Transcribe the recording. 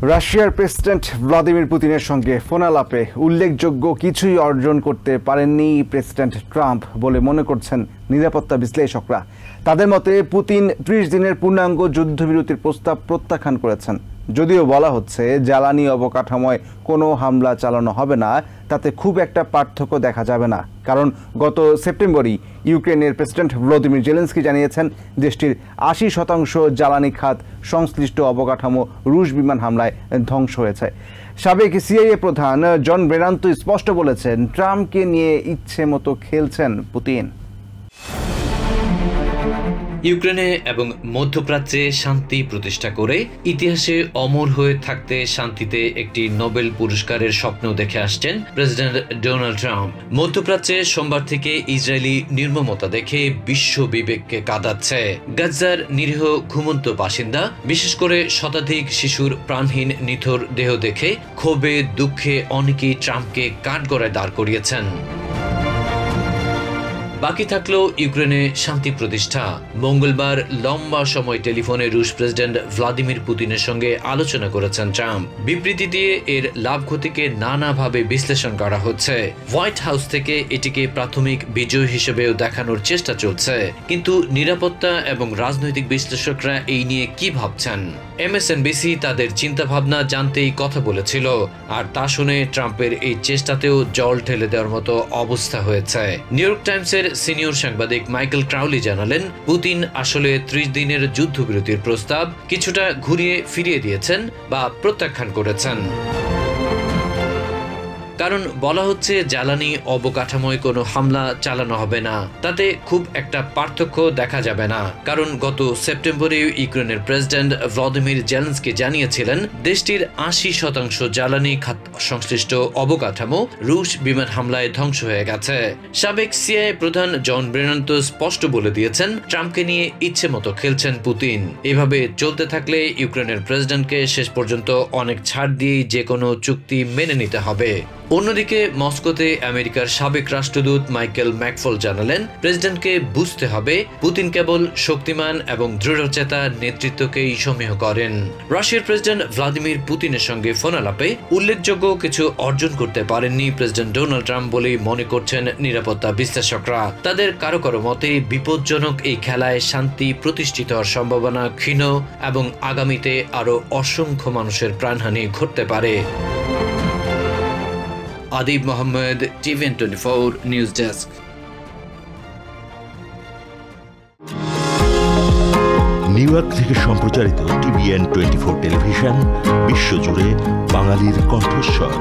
রাশিয়ার president Vladimir পুতিনের সঙ্গে ফোনালাপে উল্লেখযোগ্য কিছুই অর্জন করতে পারেননি প্রেসিডেন্ট ট্রাম্প বলে মনে করছেন নিরাপত্তা বিশ্লেষকরা। তাদের মতে পুতিন ৩০ দিনের পূর্ণাঙ্গ যুদ্ধবিরতির প্রস্তাব প্রত্যাখ্যান করেছেন। যদিও বলা হচ্ছে জ্বালানি অবকাঠামোয় কোনো হামলা চালানো হবে না, তাতে খুব একটা পার্থক্য দেখা যাবে না, কারণ গত সেপ্টেম্বরেই ইউক্রেনের প্রেসিডেন্ট ভলোদিমির জেলেনস্কি জানিয়েছেন দেশটির ৮০% জ্বালানি খাত সংশ্লিষ্ট অবকাঠামো রুশ বিমান হামলায় ধ্বংস হয়েছে। সাবেক সিআইএ প্রধান জন ব্রেনান তো স্পষ্ট বলেছেন ট্রাম্পকে নিয়ে ইচ্ছে মতো খেলছেন পুতিন। ইউক্রেনে এবং মধ্যপ্রাচ্যে শান্তি প্রতিষ্ঠা করে ইতিহাসে অমর হয়ে থাকতে শান্তিতে একটি নোবেল পুরস্কারের স্বপ্ন দেখে আসছেন প্রেসিডেন্ট ডোনাল্ড ট্রাম্প। মধ্যপ্রাচ্যে সোমবার থেকে ইসরায়েলি নির্মমতা দেখে বিশ্ব বিবেককে কাঁদাচ্ছে। গাজার নিরীহ ঘুমন্ত বাসিন্দা, বিশেষ করে শতাধিক শিশুর প্রাণহীন নিথর দেহ দেখে ক্ষোভে দুঃখে অনেকেই ট্রাম্পকে কাঠগড়ায় দাঁড় করিয়েছেন। বাকি থাকলো ইউক্রেনে শান্তি প্রতিষ্ঠা। মঙ্গলবার লম্বা সময় টেলিফোনে রুশ প্রেসিডেন্ট ভ্লাদিমির পুতিনের সঙ্গে আলোচনা করেছেন ট্রাম্প। বিবৃতি দিয়ে এর লাভ ক্ষতিকে নানাভাবে বিশ্লেষণ করা হচ্ছে। হোয়াইট হাউস থেকে এটিকে প্রাথমিক বিজয় হিসেবেও দেখানোর চেষ্টা চলছে, কিন্তু নিরাপত্তা এবং রাজনৈতিক বিশ্লেষকরা এই নিয়ে কি ভাবছেন? MSNBC তাদের চিন্তাভাবনা জানতেই কথা বলেছিল, আর তা শুনে ট্রাম্পের এই চেষ্টাতেও জল ঢেলে দেওয়ার মতো অবস্থা হয়েছে। নিউ ইয়র্ক টাইমসের সিনিয়র সাংবাদিক মাইকেল ক্রাউলি জানালেন, পুতিন আসলে ৩০ দিনের যুদ্ধবিরতির প্রস্তাব কিছুটা ঘুরিয়ে ফিরিয়ে দিয়েছেন বা প্রত্যাখ্যান করেছেন। কারণ বলা হচ্ছে জ্বালানি অবকাঠামোয় কোনো হামলা চালানো হবে না, তাতে খুব একটা পার্থক্য দেখা যাবে না। কারণ গত সেপ্টেম্বরে ইউক্রেনের প্রেসিডেন্ট ভলোদিমির জেলেনস্কি জানিয়েছিলেন দেশটির ৮০% জ্বালানি খাত সংশ্লিষ্ট অবকাঠামো রুশ বিমান হামলায় ধ্বংস হয়ে গেছে। সাবেক সিআইএ প্রধান জন ব্রেনান তো স্পষ্ট বলে দিয়েছেন ট্রাম্পকে নিয়ে ইচ্ছে মতো খেলছেন পুতিন। এভাবে চলতে থাকলে ইউক্রেনের প্রেসিডেন্টকে শেষ পর্যন্ত অনেক ছাড় দিয়েই যে কোনো চুক্তি মেনে নিতে হবে। অন্যদিকে মস্কোতে আমেরিকার সাবেক রাষ্ট্রদূত মাইকেল ম্যাকফল জানালেন, প্রেসিডেন্টকে বুঝতে হবে পুতিন কেবল শক্তিমান এবং দৃঢ়চেতা নেতৃত্বকেই সমীহ করেন। রাশিয়ার প্রেসিডেন্ট ভ্লাদিমির পুতিনের সঙ্গে ফোনালাপে উল্লেখযোগ্য কিছু অর্জন করতে পারেননি প্রেসিডেন্ট ডোনাল্ড ট্রাম্প বলেই মনে করছেন নিরাপত্তা বিশ্লেষকরা। তাদের কারো কারো মতে বিপজ্জনক এই খেলায় শান্তি প্রতিষ্ঠিত হওয়ার সম্ভাবনা ক্ষীণ এবং আগামীতে আরও অসংখ্য মানুষের প্রাণহানি ঘটতে পারে। Adib Mohammad, TVN24 news desk. New York থেকে সম্প্রচারিত TVN24 টেলিভিশন বিশ্বজুড়ে বাঙালির কণ্ঠস্বর।